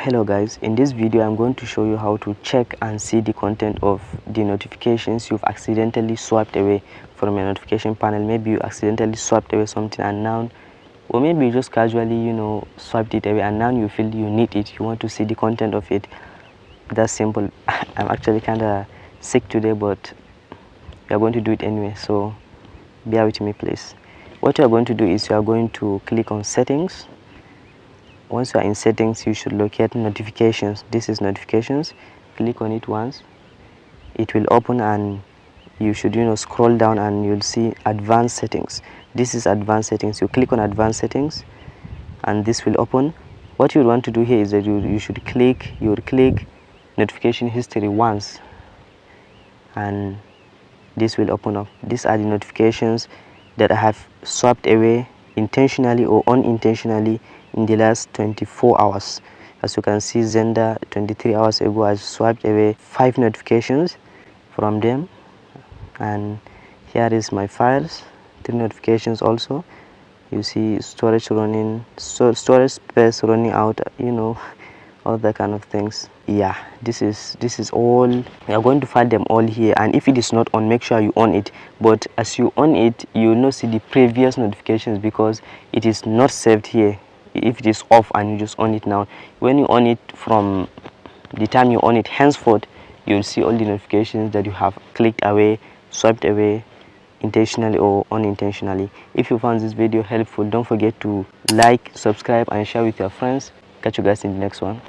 Hello guys, in this video I'm going to show you how to check and see the content of the notifications you've accidentally swiped away from your notification panel. Maybe you accidentally swiped away something and now, or maybe you just casually swiped it away and now you feel you need it, you want to see the content of it. That's simple. I'm actually kind of sick today, but we are going to do it anyway, so bear with me please. What you are going to do is you are going to click on settings. Once you are in settings, you should locate notifications. This is notifications. Click on it once, it will open, and you should scroll down and you'll see advanced settings. This is advanced settings. You click on advanced settings and this will open. What you want to do here is that you should click notification history once and this will open up. These are the notifications that I have swiped away intentionally or unintentionally in the last 24 hours. As you can see, Zenda 23 hours ago I swiped away 5 notifications from them, and here is my files, 3 notifications also. You see storage running, storage space running out, all that kind of things. Yeah, this is all. We are going to find them all here, and if it is not on, make sure you on it. But as you on it, you will not see the previous notifications because it is not saved here. If it is off and you just on it now, when you on it, from the time you on it henceforth, you will see all the notifications that you have clicked away, swiped away, intentionally or unintentionally. If you found this video helpful, don't forget to like, subscribe and share with your friends. Catch you guys in the next one.